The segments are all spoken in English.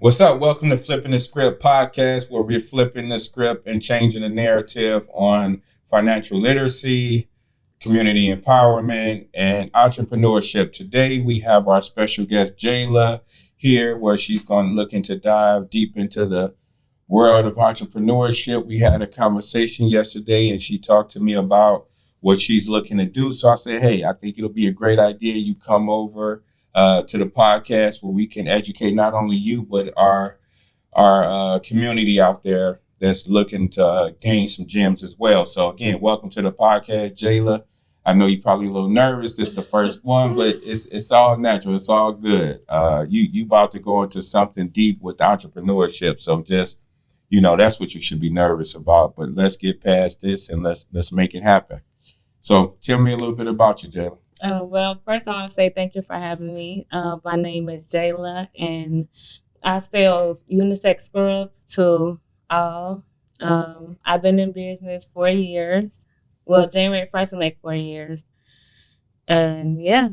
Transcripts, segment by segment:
What's up? Welcome to Flippin the Script podcast, where we're flipping the script and changing the narrative on financial literacy, community empowerment, and entrepreneurship. Today, we have our special guest, Jayla, here, where she's going to look into dive deep into the world of entrepreneurship. We had a conversation yesterday, and she talked to me about what she's looking to do. So I said, hey, I think it'll be a great idea you come over to the podcast where we can educate not only you, but our community out there that's looking to gain some gems as well. So again, welcome to the podcast, Jayla. I know you're probably a little nervous. This is the first one, but it's all natural. It's all good. You about to go into something deep with entrepreneurship. So just, that's what you should be nervous about. But let's get past this and let's make it happen. So tell me a little bit about you, Jayla. Well, first I want to say thank you for having me. My name is Jayla, and I sell unisex scrubs to all. I've been in business 4 years. Well, January 1st will make 4 years. And yeah.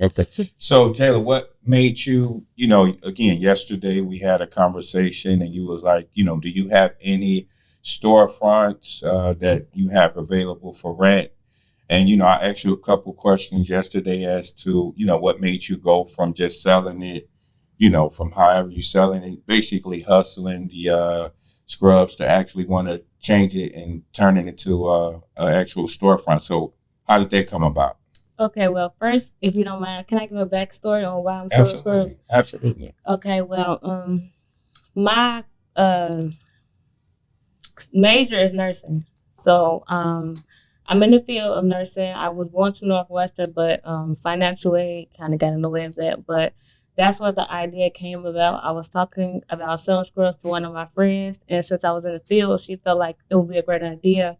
Okay. So, Jayla, what made you, again, yesterday we had a conversation and you was like, do you have any storefronts that you have available for rent? And, I asked you a couple questions yesterday as to, what made you go from just selling it, from however you're selling it, basically hustling the scrubs to actually want to change it and turn it into an actual storefront. So how did that come about? Okay, well, first, if you don't mind, can I give a backstory on why I'm selling scrubs? Absolutely. Okay, well, my major is nursing. So, I'm in the field of nursing. I was going to Northwestern, but financial aid kind of got in the way of that. But that's where the idea came about. I was talking about selling scrubs to one of my friends, and since I was in the field, she felt like it would be a great idea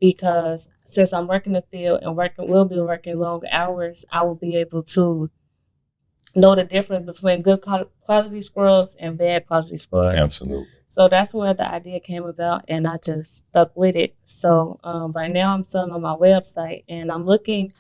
because since I'm working the field and will be working long hours, I will be able to know the difference between good quality scrubs and bad quality scrubs. Absolutely. So that's where the idea came about, and I just stuck with it. So right now I'm selling on my website, and I'm looking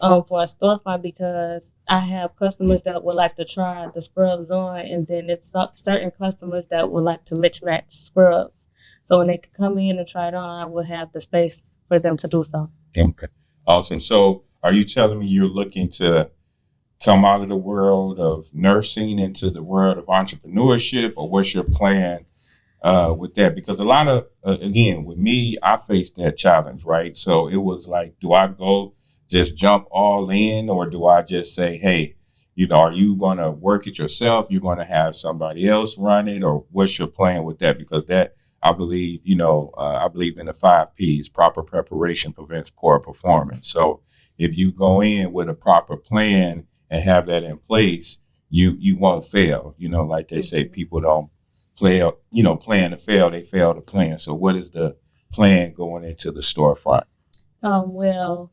for a storefront because I have customers that would like to try the scrubs on, and then it's certain customers that would like to mix-match scrubs. So when they can come in and try it on, I will have the space for them to do so. Okay. Awesome. So are you telling me you're looking to come out of the world of nursing into the world of entrepreneurship, or what's your plan with that? Because a lot of, again, with me, I faced that challenge, right? So it was like, do I go just jump all in, or do I just say, hey, are you going to work it yourself? You're going to have somebody else run it, or what's your plan with that? Because that, I believe, I believe in the 5 Ps, proper preparation prevents poor performance. So if you go in with a proper plan and have that in place, you won't fail. Like they say, people don't plan to fail, they fail to plan. So what is the plan going into the storefront? Well,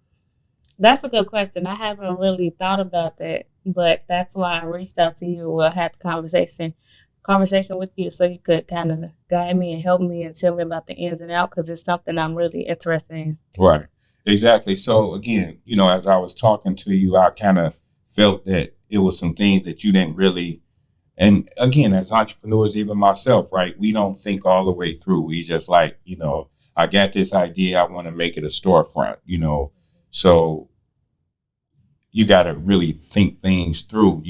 that's a good question. I haven't really thought about that, but that's why I reached out to you. We'll have the conversation with you so you could kind of guide me and help me and tell me about the ins and outs, because it's something I'm really interested in. Right. Exactly. So again, as I was talking to you, I kind of felt that it was some things that you didn't really. And again, as entrepreneurs, even myself, right, we don't think all the way through. We just like, I got this idea, I want to make it a storefront, So you got to really think things through,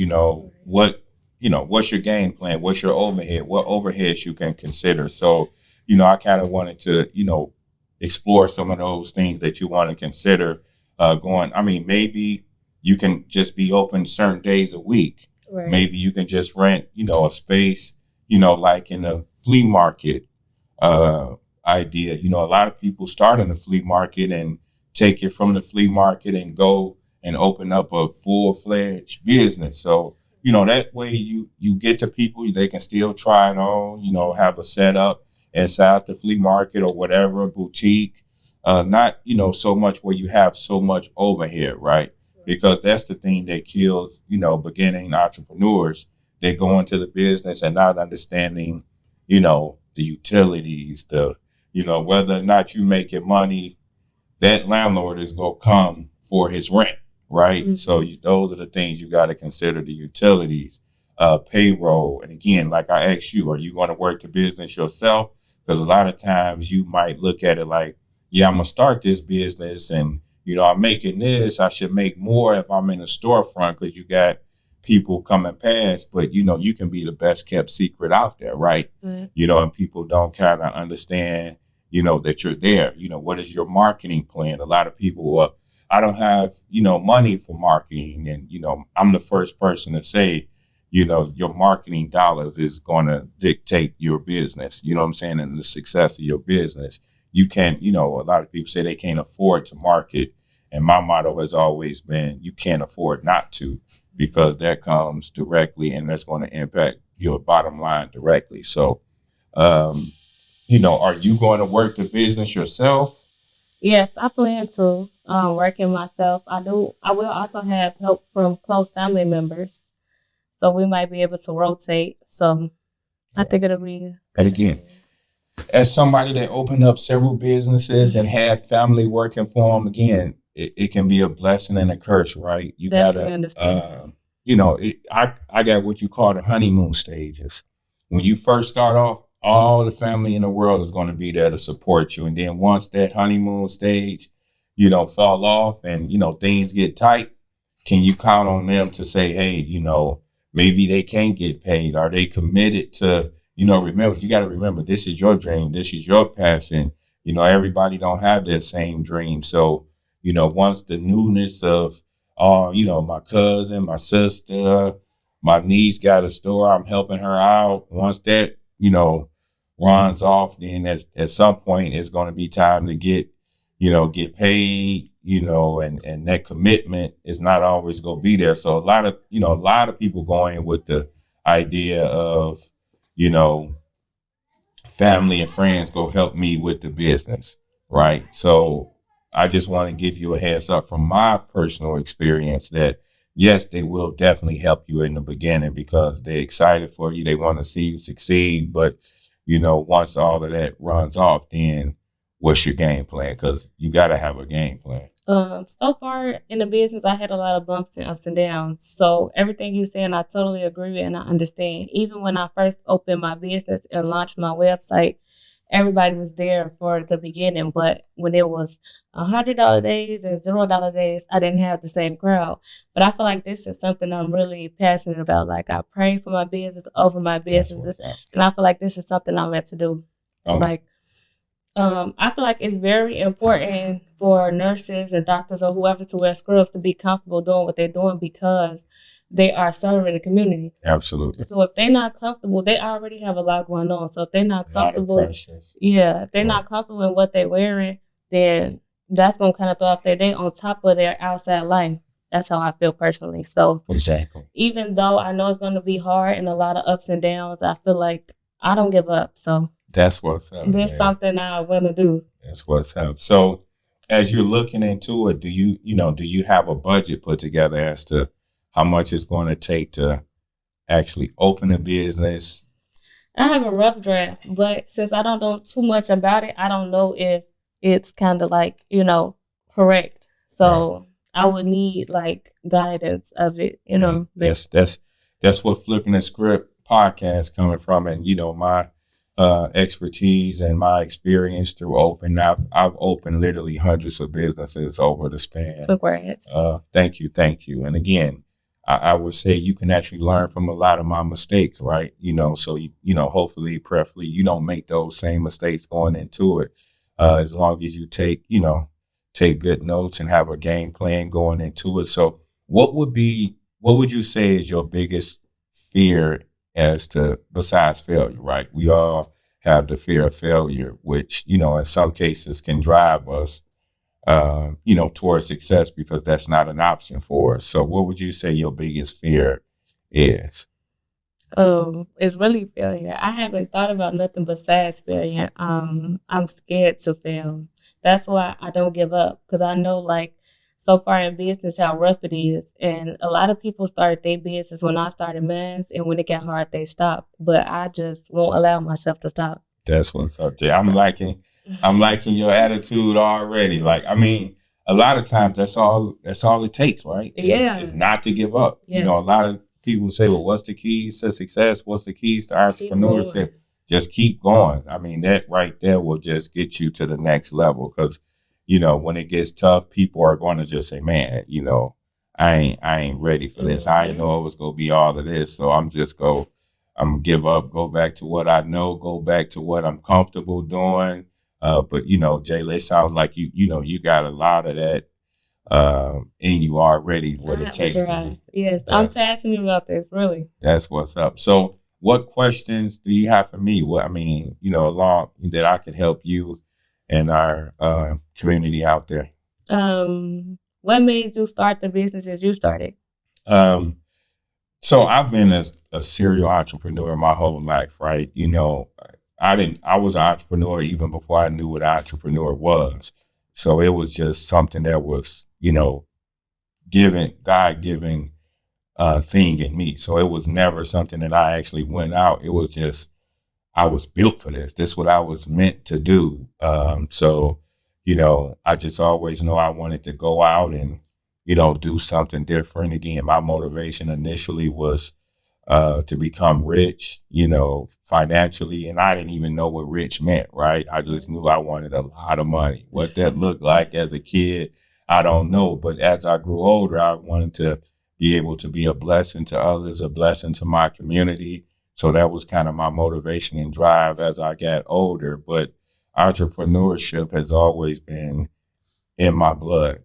what's your game plan? What's your overhead? What overheads you can consider? So, I kind of wanted to, explore some of those things that you want to consider maybe you can just be open certain days a week. Right. Maybe you can just rent, a space, like in a flea market idea. A lot of people start in the flea market and take it from the flea market and go and open up a full-fledged business. So, that way you get to people, they can still try it on, have a setup inside the flea market or whatever, a boutique. Not, so much where you have so much overhead, right? Because that's the thing that kills, beginning entrepreneurs. They go into the business and not understanding, the utilities, whether or not you making money, that landlord is going to come for his rent, right? Mm-hmm. So those are the things you got to consider, the utilities. payroll. And again, like I asked you, are you going to work the business yourself? Because a lot of times you might look at it like, yeah, I'm going to start this business and, I'm making this. I should make more if I'm in a storefront because you got people coming past. But, you can be the best kept secret out there, right? Mm-hmm. And people don't kind of understand, that you're there. What is your marketing plan? A lot of people, I don't have, money for marketing. And, I'm the first person to say, your marketing dollars is going to dictate your business, you know what I'm saying, and the success of your business. You can't, a lot of people say they can't afford to market. And my motto has always been, you can't afford not to, because that comes directly and that's going to impact your bottom line directly. So, are you going to work the business yourself? Yes, I plan to work it myself. I do. I will also have help from close family members. So we might be able to rotate. So I think it'll be. And again, as somebody that opened up several businesses and had family working for them, again, it can be a blessing and a curse, right? You Definitely understand. I got what you call the honeymoon stages. When you first start off, all the family in the world is going to be there to support you. And then once that honeymoon stage, fall off and, things get tight, can you count on them to say, hey, maybe they can't get paid? Are they committed to, remember, you got to remember, this is your dream. This is your passion. Everybody don't have that same dream. So, once the newness of, my cousin, my sister, my niece got a store, I'm helping her out. Once that, runs off, then at some point it's going to be time to get paid, and that commitment is not always going to be there. So a lot of people going with the idea of, family and friends go help me with the business, right? So I just want to give you a heads up from my personal experience that yes, they will definitely help you in the beginning because they're excited for you. They want to see you succeed. But, once all of that runs off, then what's your game plan? Because you got to have a game plan. So far in the business, I had a lot of bumps and ups and downs. So everything you're saying, I totally agree with and I understand. Even when I first opened my business and launched my website, everybody was there for the beginning. But when it was $100 days and $0 days, I didn't have the same crowd. But I feel like this is something I'm really passionate about. Like I pray for my business, over my businesses, and I feel like this is something I'm meant to do. Oh. Like, I feel like it's very important for nurses and doctors or whoever to wear scrubs to be comfortable doing what they're doing because they are serving the community. Absolutely. So if they're not comfortable, they already have a lot going on. So if they're not comfortable, if they're not comfortable in what they're wearing, then that's going to kind of throw off their day on top of their outside life. That's how I feel personally. So exactly. Even though I know it's going to be hard and a lot of ups and downs, I feel like I don't give up. So that's what's up. There's something I want to do. That's what's up. So as you're looking into it, do you have a budget put together as to how much it's going to take to actually open a business? I have a rough draft, but since I don't know too much about it, I don't know if it's kind of like, correct. So I would need like guidance of it, Yes, that's what Flippin the Script podcast coming from. And, my expertise and my experience through open. I've opened literally hundreds of businesses over the span. Congrats. Thank you. And again, I would say you can actually learn from a lot of my mistakes, right? So hopefully, preferably, you don't make those same mistakes going into it. As long as you take good notes and have a game plan going into it. So what would you say is your biggest fear as to besides failure, right? We all have the fear of failure, which, in some cases can drive us, towards success because that's not an option for us. So what would you say your biggest fear is? It's really failure. I haven't thought about nothing besides failure. I'm scared to fail. That's why I don't give up because I know like so far in business how rough it is. And a lot of people started their business when I started mine, and when it got hard, they stopped. But I just won't allow myself to stop. That's what's up, Jay. I'm liking your attitude already. Like, I mean, a lot of times that's all it takes, right? Yeah. It's not to give up. Yes. A lot of people say, well, what's the keys to success? What's the keys to entrepreneurship? Just keep going. I mean, that right there will just get you to the next level. Because, when it gets tough, people are going to just say, man, I ain't ready for this. I didn't know it was going to be all of this. So I'm gonna give up, go back to what I know, go back to what I'm comfortable doing. But Jayla, it sounds like you got a lot of that in you already. What it takes to be. Yes, I'm passionate about this. Really, that's what's up. So, what questions do you have for me? Along that I can help you and our community out there. What made you start the businesses you started? So I've been a serial entrepreneur my whole life, right? I was an entrepreneur even before I knew what an entrepreneur was. So it was just something that was, God-given thing in me. So it was never something that I actually went out. It was just, I was built for this. This is what I was meant to do. So I just always know I wanted to go out and, do something different. Again, my motivation initially was to become rich, financially. And I didn't even know what rich meant, right? I just knew I wanted a lot of money. What that looked like as a kid, I don't know. But as I grew older, I wanted to be able to be a blessing to others, a blessing to my community. So that was kind of my motivation and drive as I got older. But entrepreneurship has always been in my blood.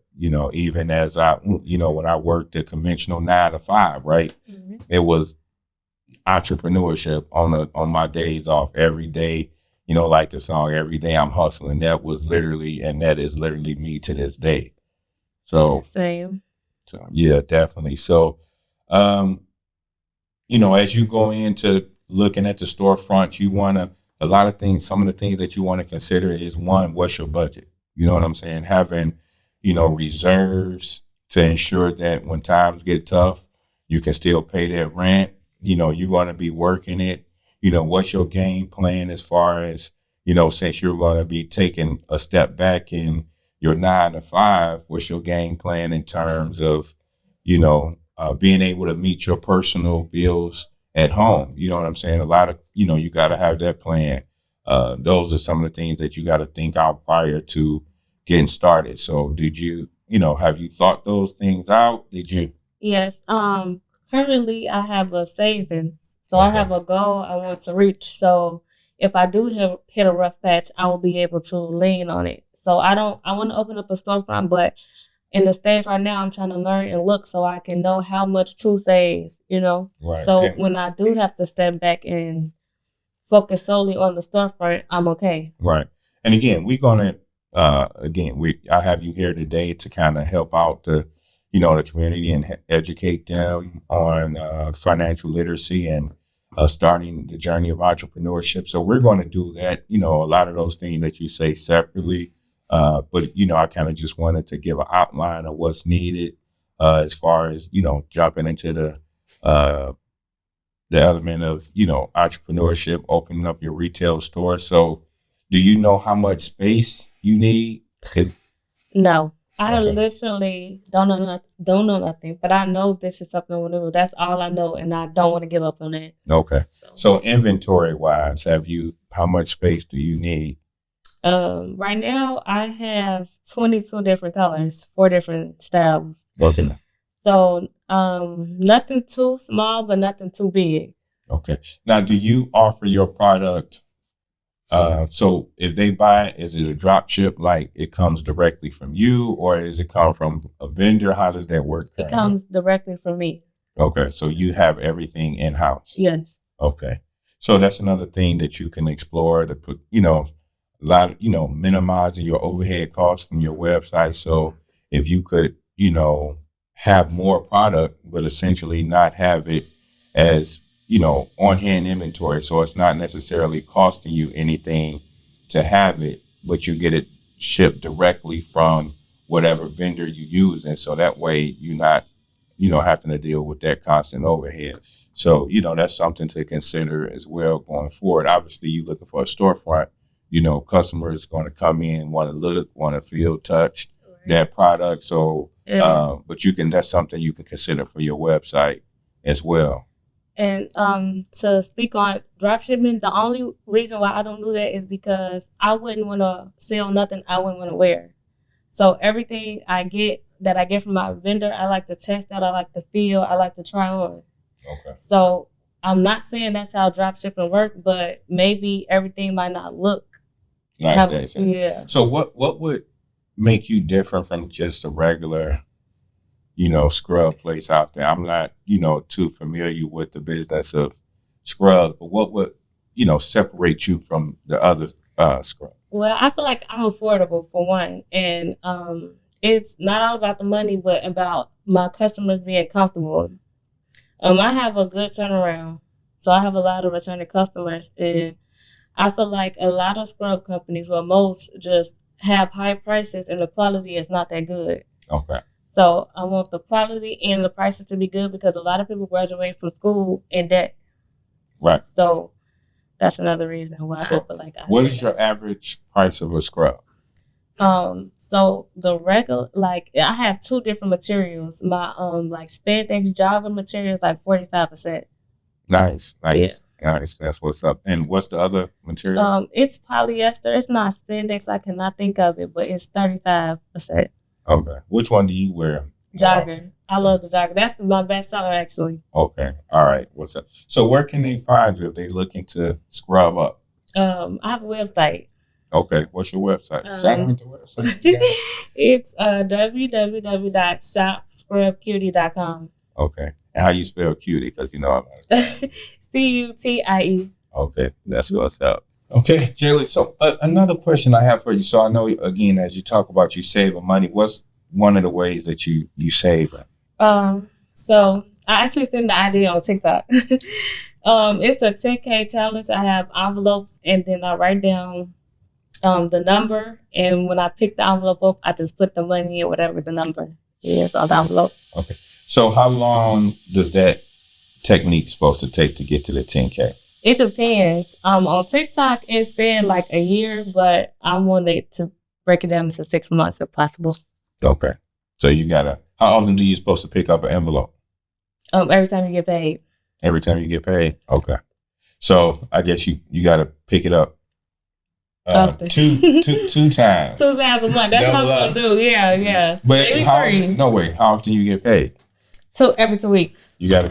Even as when I worked a conventional 9 to 5, right? Mm-hmm. It was entrepreneurship on my days off every day, like the song, every day I'm hustling. That is literally me to this day. So same. So yeah, definitely. So, as you go into looking at the storefront, some of the things that you want to consider is, one, what's your budget? You know what I'm saying? Having, reserves to ensure that when times get tough, you can still pay that rent. You're going to be working it. What's your game plan as far as, since you're going to be taking a step back in your 9 to 5, what's your game plan in terms of, being able to meet your personal bills at home? You know what I'm saying? A lot of, you got to have that plan. Those are some of the things that you got to think out prior to getting started. So did you, have you thought those things out? Did you? Yes. Currently I have a savings. So okay. I have a goal I want to reach. So if I do hit a rough patch, I will be able to lean on it. So I want to open up a storefront, but in the stage right now, I'm trying to learn and look so I can know how much to save, Right. So when I do have to step back and focus solely on the storefront, I'm okay. Right. And again, we're going to, I have you here today to kind of help out the community and educate them on financial literacy and starting the journey of entrepreneurship. So we're going to do that, a lot of those things that you say separately. But I kind of just wanted to give an outline of what's needed as far as, jumping into the element of, entrepreneurship, opening up your retail store. So do you know how much space you need? No. I literally don't know nothing, but I know this is something I want to do. That's all I know, and I don't want to give up on it. Okay. So inventory wise, how much space do you need? Right now I have 22 different colors, 4 different styles. Okay. So nothing too small, but nothing too big. Okay. Now, do you offer your product? So if they buy it, is it a drop ship? Like it comes directly from you, or does it come from a vendor? How does that work? It comes directly from me. Okay. So you have everything in house. Yes. Okay. So that's another thing that you can explore to put, a lot of, minimizing your overhead costs from your website. So if you could, have more product, but essentially not have it as, on hand inventory. So it's not necessarily costing you anything to have it, but you get it shipped directly from whatever vendor you use. And so that way you're not, having to deal with that constant overhead. So, that's something to consider as well going forward. Obviously, you're looking for a storefront, customers going to come in, want to look, want to feel, touch that product. So, but that's something you can consider for your website as well. And to speak on dropshipping, the only reason why I don't do that is because I wouldn't want to sell nothing I wouldn't want to wear. So everything I get from my vendor, I like to test out, I like to feel, I like to try on. Okay. So I'm not saying that's how dropshipping works, but maybe everything might not look like that. Yeah. So what would make you different from just a regular, scrub place out there? I'm not, too familiar with the business of scrubs, but what would, separate you from the other scrub? Well, I feel like I'm affordable for one, and it's not all about the money, but about my customers being comfortable. I have a good turnaround, so I have a lot of returning customers, and I feel like a lot of scrub companies, or most, just have high prices, and the quality is not that good. Okay. So I want the quality and the prices to be good because a lot of people graduate from school in debt. Right. So that's another reason why I feel like what is your average price of a scrub? So the regular, I have two different materials. My spandex jogger material is like 45%. Nice. Yeah. Nice. That's what's up. And what's the other material? It's polyester. It's not spandex. I cannot think of it, but it's 35%. Okay. Which one do you wear? Jogger. I love the jogger. That's my best seller, actually. Okay. All right. What's up? So where can they find you if they're looking to scrub up? I have a website. Okay. What's your website? Shout out the website. It's www.shopscrubcutie.com. Okay. And how you spell cutie? Because I'm about to. Cutie. Okay. That's what's up. Okay, Jayla. So another question I have for you. So I know, again, as you talk about you saving money, what's one of the ways that you save it? So I actually sent the idea on TikTok. It's a 10K challenge. I have envelopes, and then I write down the number, and when I pick the envelope up, I just put the money or whatever the number is on the envelope. Okay. So how long does that technique supposed to take to get to the 10K? It depends. On TikTok, it's saying like a year, but I wanted to break it down into 6 months if possible. Okay. So how often do you supposed to pick up an envelope? Every time you get paid. Every time you get paid? Okay. So I guess you got to pick it up two times. 2 times a month. That's what I'm going to do. Yeah. But no way. How often you get paid? So every 2 weeks. You gotta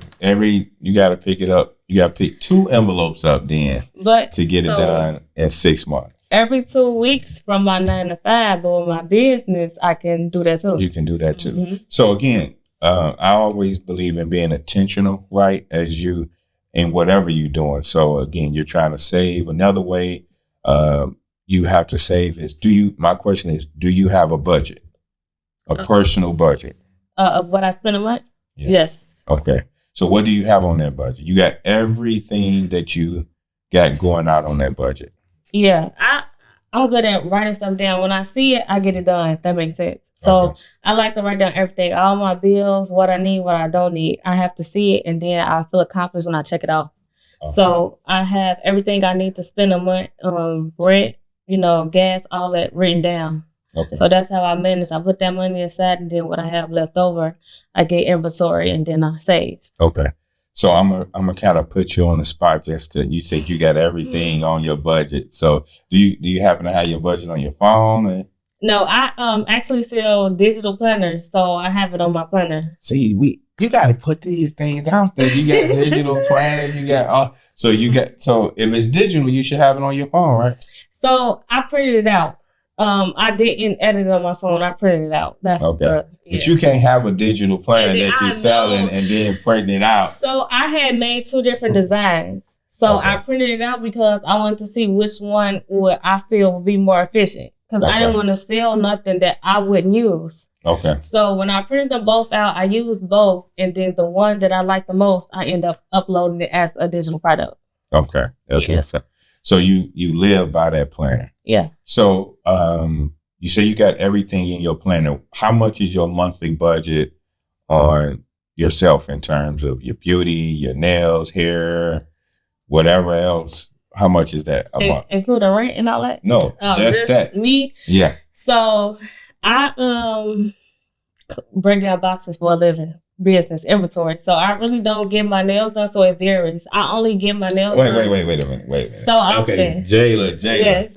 pick it up. You gotta pick 2 envelopes up then to get it done in 6 months. Every 2 weeks from my 9 to 5, but with my business, I can do that too. You can do that too. Mm-hmm. So again, I always believe in being intentional, right? As you in whatever you're doing. So again, you're trying to save. Another way you have to save is my question is, do you have a budget? A personal budget? Of what I spend a month? Yes. Okay. So what do you have on that budget? You got everything that you got going out on that budget. Yeah. I'm good at writing stuff down. When I see it, I get it done, if that makes sense. So I like to write down everything, all my bills, what I need, what I don't need. I have to see it, and then I feel accomplished when I check it off. Okay. So I have everything I need to spend a month, rent, gas, all that written down. Okay. So that's how I manage. I put that money aside, and then what I have left over, I get inventory, and then I save. Okay. So I'm gonna kind of put you on the spot. You said you got everything on your budget. So do you happen to have your budget on your phone? No, I actually sell digital planners, so I have it on my planner. See, you got to put these things out there. You got digital planners. You got so if it's digital, you should have it on your phone, right? So I printed it out. I didn't edit it on my phone. I printed it out. That's okay. But you can't have a digital planner that you're selling and then print it out. So I had made 2 different designs. So I printed it out because I wanted to see which one I feel would be more efficient. Because I didn't want to sell nothing that I wouldn't use. Okay. So when I printed them both out, I used both. And then the one that I liked the most, I end up uploading it as a digital product. Okay. That's what's up. So you live by that planner. Yeah. So you say you got everything in your planner. How much is your monthly budget on yourself in terms of your beauty, your nails, hair, whatever else? How much is that a month? Including rent and all that? No, just that. Me? Yeah. So I break down boxes for a living. Business inventory. So I really don't get my nails done, so it varies. I only get my nails done. Wait a minute. So often. Okay, Jayla. Yes.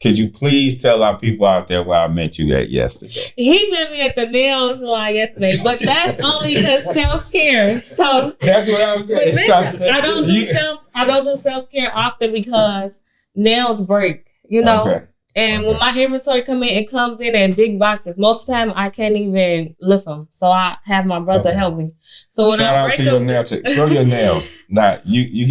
Could you please tell our people out there where I met you at yesterday? He met me at the nail salon yesterday, but that's only because self-care. So that's what I'm saying. Listen, I don't do self-care often because nails break, you know. Okay. And when my inventory it comes in big boxes. Most of the time, I can't even lift them. So I have my brother help me. So when shout out to your nail tech. Show your nails. Now you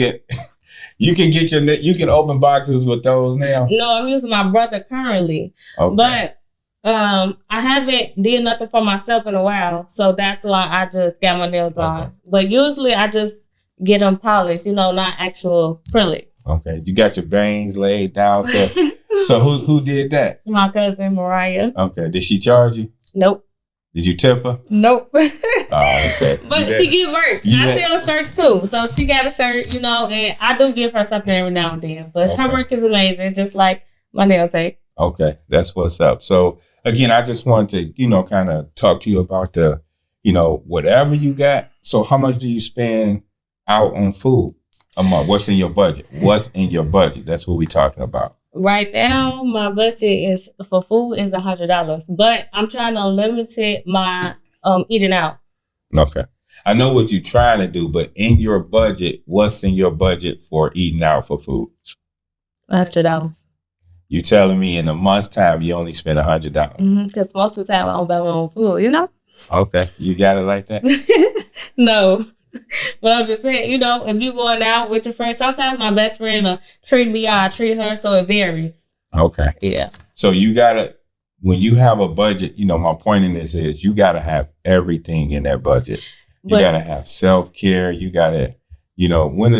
can get you can open boxes with those nails. No, I'm using my brother currently. Okay. But I haven't did nothing for myself in a while. So that's why I just got my nails done. But usually I just get them polished, not actual acrylic. Okay. You got your bangs laid down. So who did that? My cousin Mariah. Okay. Did she charge you? Nope. Did you tip her? Nope. Oh, okay. But she get merch. I sell shirts too. So she got a shirt, and I do give her something every now and then. But her work is amazing, just like my nail tech. Okay. That's what's up. So again, I just wanted to, kind of talk to you about the, whatever you got. So how much do you spend out on food a month? What's in your budget? That's what we're talking about. Right now, my budget for food is $100, but I'm trying to limit my eating out. Okay, I know what you're trying to do, but in your budget, what's in your budget for eating out for food? $100. You telling me in a month's time you only spend $100? Because most of the time I don't buy my own food, Okay, you got it like that? No. But I'm just saying, if you're going out with your friends, sometimes my best friend will treat me, I treat her, so it varies. Okay. Yeah. So when you have a budget, my point in this is you gotta have everything in that budget. You gotta have self-care. You gotta, when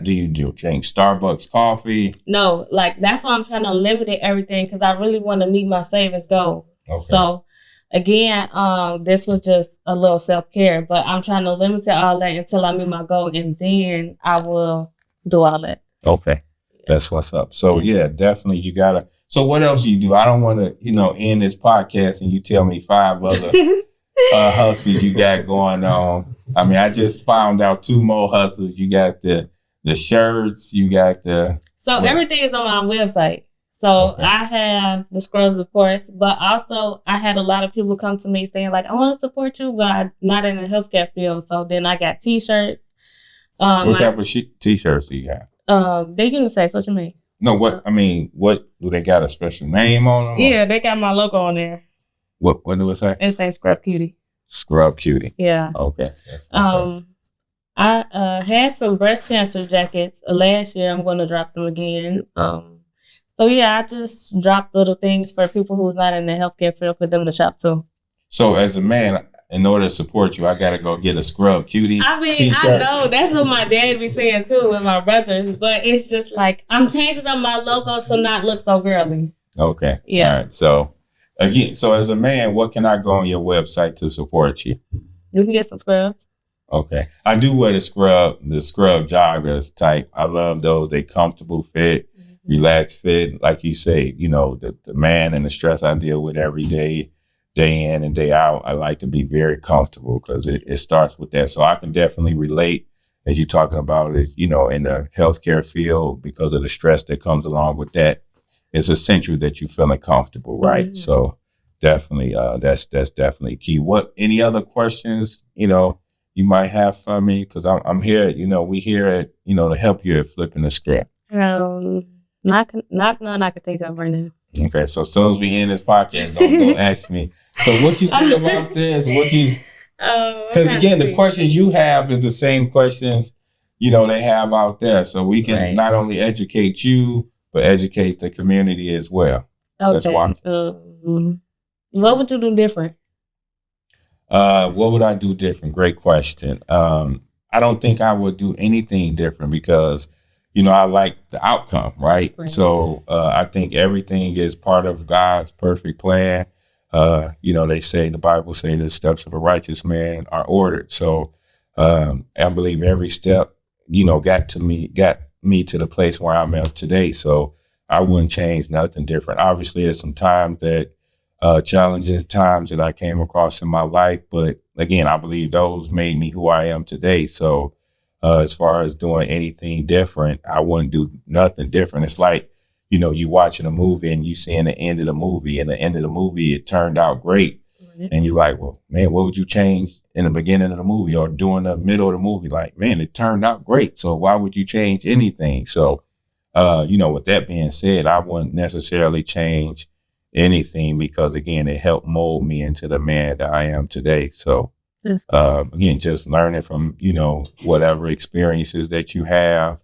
do you drink Starbucks coffee? No, that's why I'm trying to limit everything because I really want to meet my savings goal. Okay. So again, this was just a little self-care, but I'm trying to limit all that until I meet my goal, and then I will do all that. Okay. That's what's up. So, yeah, definitely you got to. So what else do you do? I don't want to, end this podcast and you tell me 5 other hustles you got going on. I mean, I just found out 2 more hustles. You got the shirts, you got the... So everything is on my website. So I have the scrubs, of course, but also I had a lot of people come to me saying I want to support you, but I'm not in the healthcare field. So then I got T-shirts. What type of T-shirts do you have? They're unisex. What you mean? No, what do they got a special name on them? Yeah, they got my logo on there. What do it say? It says Scrub Cutie. Scrub Cutie. Yeah. Okay. I had some breast cancer jackets last year. I'm going to drop them again. So, yeah, I just dropped little things for people who's not in the healthcare field for them to shop too. So, as a man, in order to support you, I got to go get a Scrub Cutie T-shirt. I know. That's what my dad be saying too with my brothers. But it's just I'm changing up my logo so not look so girly. Okay. Yeah. All right. So, again, as a man, what can I go on your website to support you? You can get some scrubs. Okay. I do wear the scrub joggers type. I love those. They comfortable fit. Relaxed fit, like you say, the man and the stress I deal with every day in and day out. I like to be very comfortable because it starts with that. So I can definitely relate as you're talking about it, in the healthcare field because of the stress that comes along with that. It's essential that you're feeling comfortable, right? Mm-hmm. So definitely, that's definitely key. Any other questions, you might have for me? Because I'm here, we here at, to help you at Flipping the Script. Not none I can think of right now. Okay, so as soon as we end this podcast, don't go ask me. So what you think about this? Because again, the questions you have is the same questions, they have out there. So we can not only educate you, but educate the community as well. Okay. That's why. What would you do different? What would I do different? Great question. I don't think I would do anything different because I like the outcome, right? So I think everything is part of God's perfect plan. The Bible say the steps of a righteous man are ordered. So I believe every step, got me to the place where I'm at today. So I wouldn't change nothing different. Obviously, there's some times that challenging times that I came across in my life. But again, I believe those made me who I am today. So as far as doing anything different, I wouldn't do nothing different. It's like, you watching a movie and you seeing the end of the movie, and the end of the movie, it turned out great. Right. And you're like, well, man, what would you change in the beginning of the movie or during the middle of the movie? Like, man, it turned out great. So why would you change anything? So, with that being said, I wouldn't necessarily change anything because, again, it helped mold me into the man that I am today. So, again, just learning from, whatever experiences that you have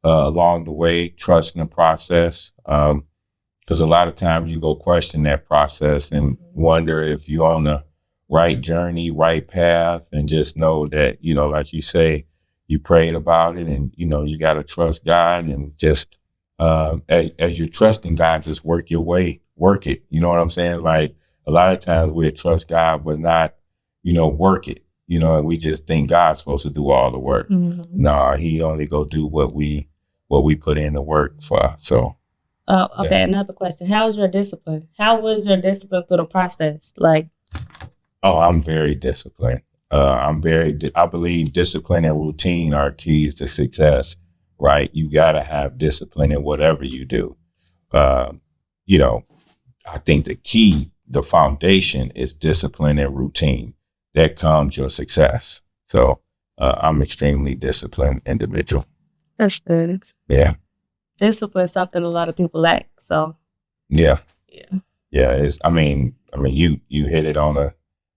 along the way, trusting the process. Because a lot of times you go question that process and wonder if you're on the right journey, right path, and just know that, like you say, you prayed about it and, you got to trust God and just as you're trusting God, just work your way, work it. You know what I'm saying? Like a lot of times we trust God, but not, work it, and we just think God's supposed to do all the work. Mm-hmm. No, he only go do what we put in the work for. So. Okay. Yeah. Another question. How was your discipline? How was your discipline through the process? I'm very disciplined. I believe discipline and routine are keys to success, right? You got to have discipline in whatever you do. I think the foundation is discipline and routine. That comes your success. So I'm extremely disciplined individual. That's good. Yeah. Discipline is something a lot of people lack. So yeah. It's you hit it on a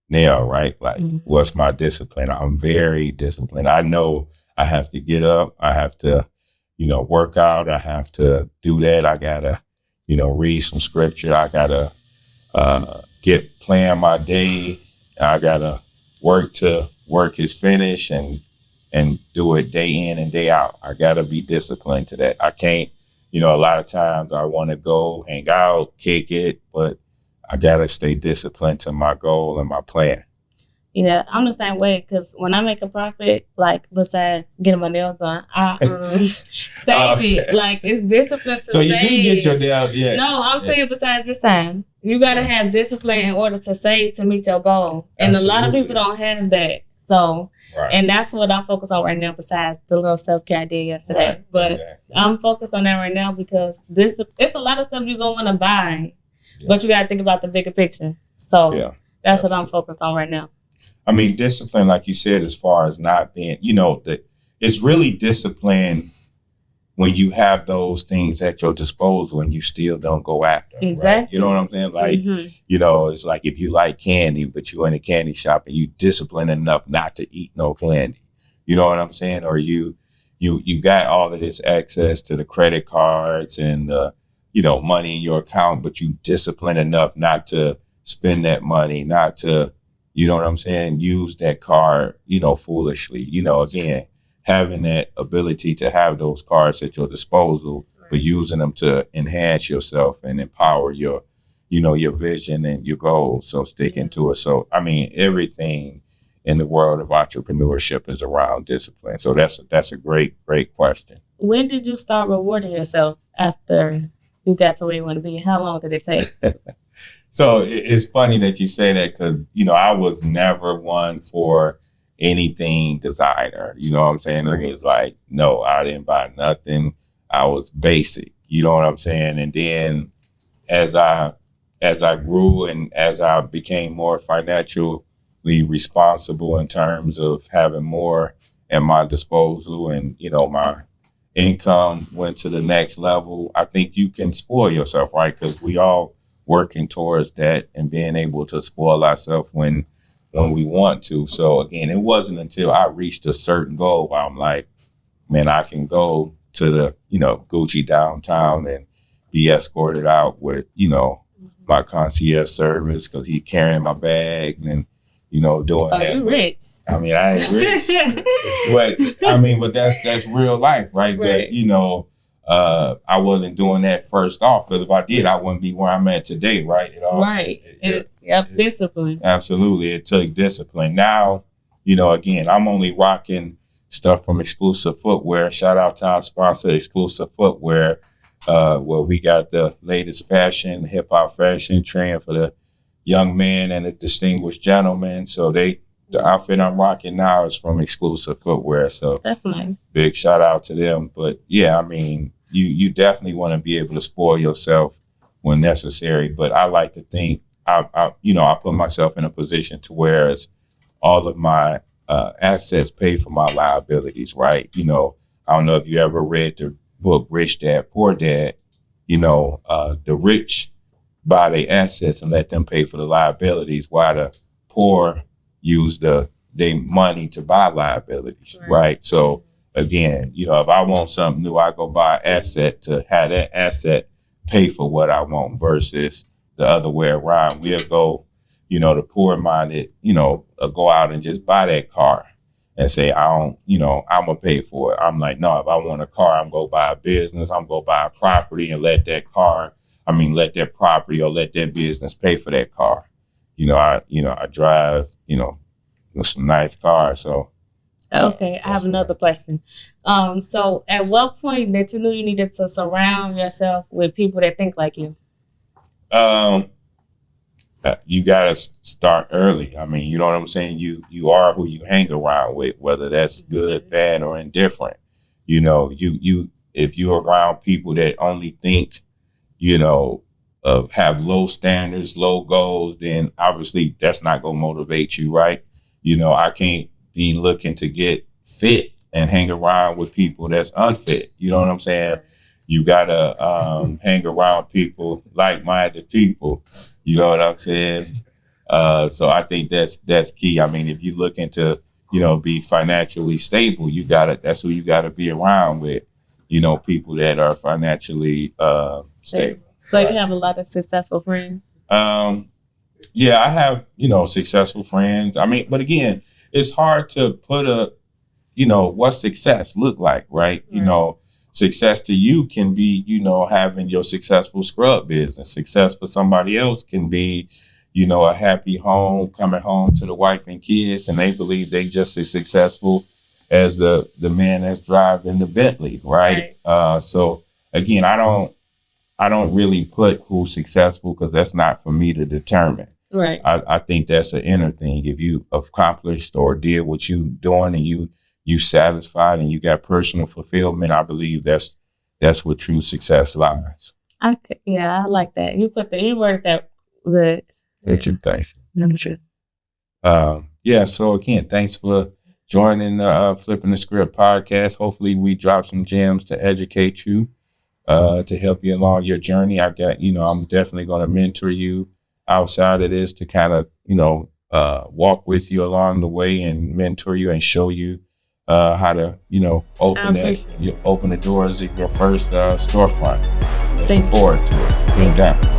nail, right? Like, What's my discipline? I'm very disciplined. I know I have to get up. I have to, work out. I have to do that. I gotta, read some scripture. I gotta plan my day. I gotta work till work is finished and do it day in and day out. I got to be disciplined to that. I can't, a lot of times I want to go hang out, kick it, but I got to stay disciplined to my goal and my plan. Yeah, I'm the same way because when I make a profit, besides getting my nails done, I save it. It's discipline to So you do get your nails, yeah. No, I'm saying besides this time, you got to have discipline in order to save to meet your goal. And Absolutely. A lot of people don't have that. So, right. And that's what I'm focused on right now besides the little self-care I did yesterday. Right. But exactly. I'm focused on that right now because it's a lot of stuff you're going to want to buy, but you got to think about the bigger picture. So that's Absolutely. What I'm focused on right now. I mean, discipline, like you said, as far as not being, it's really discipline when you have those things at your disposal and you still don't go after them. Exactly. Right? You know what I'm saying? Like, it's like if you like candy, but you're in a candy shop and you disciplined enough not to eat no candy. You know what I'm saying? Or you got all of this access to the credit cards and the, money in your account, but you disciplined enough not to spend that money, not to, use that card, foolishly, again, having that ability to have those cards at your disposal, but using them to enhance yourself and empower your, your vision and your goals. So sticking to it. So, everything in the world of entrepreneurship is around discipline. So that's a great question. When did you start rewarding yourself after you got to where you want to be? How long did it take? So it's funny that you say that because, I was never one for anything designer. You know what I'm saying? It's like, no, I didn't buy nothing. I was basic. You know what I'm saying? And then as I grew and as I became more financially responsible in terms of having more at my disposal and, my income went to the next level, I think you can spoil yourself, right? Because we all working towards that and being able to spoil ourselves when we want to. So again, it wasn't until I reached a certain goal where I'm like, man, I can go to the, Gucci downtown and be escorted out with, my concierge service because he carrying my bag and, doing that. You rich. I ain't rich. but that's real life, right? But, I wasn't doing that first off because if I did, I wouldn't be where I'm at today, right? Right. Discipline. Absolutely. It took discipline. Now, again, I'm only rocking stuff from Exclusive Footwear. Shout out to our sponsor, Exclusive Footwear, where we got the latest fashion, hip hop fashion trend for the young man and a distinguished gentleman. So the outfit I'm rocking now is from Exclusive Footwear. So that's nice. Big shout out to them. But yeah, I mean, you definitely want to be able to spoil yourself when necessary. But I like to think I put myself in a position to where all of my assets pay for my liabilities, right? I don't know if you ever read the book Rich Dad, Poor Dad. The rich buy their assets and let them pay for the liabilities, while the poor use their money to buy liabilities, right? So again, if I want something new, I go buy an asset to have that asset pay for what I want versus the other way around. We'll go, the poor-minded, go out and just buy that car and say, I'm going to pay for it. I'm like, no, if I want a car, I'm going to buy a business. I'm going to buy a property and let that property or let that business pay for that car. I drive, some nice cars. So. Okay, I have another question. So at what point that you knew you needed to surround yourself with people that think like you? You gotta start early. I mean, you know what I'm saying? You are who you hang around with, whether that's good, bad, or indifferent. If you're around people that only think, have low standards, low goals, then obviously that's not gonna motivate you, right? I can't be looking to get fit and hang around with people that's unfit. You know what I'm saying? You gotta hang around people, like-minded people. You know what I'm saying? So I think that's key. I mean, if you're looking to, be financially stable, that's who you gotta be around with. People that are financially stable. So you have a lot of successful friends? Yeah, I have, successful friends. I mean, but again, it's hard to put what success look like, right? Success to you can be, having your successful scrub business. Success for somebody else can be, a happy home, coming home to the wife and kids, and they believe they just as successful as the man that's driving the Bentley, right? So again, I don't really put who's successful because that's not for me to determine. Right. I think that's an inner thing. If you accomplished or did what you doing and you satisfied and you got personal fulfillment, I believe that's where true success lies. Okay. Yeah, I like that. You worded that good. What you think? No, true. Yeah. So again, thanks for joining the Flippin the Script podcast. Hopefully we drop some gems to educate you, to help you along your journey. I'm definitely going to mentor you outside of this to kind of, walk with you along the way and mentor you and show you how to, open the doors of your first storefront. Looking forward to it. Being down.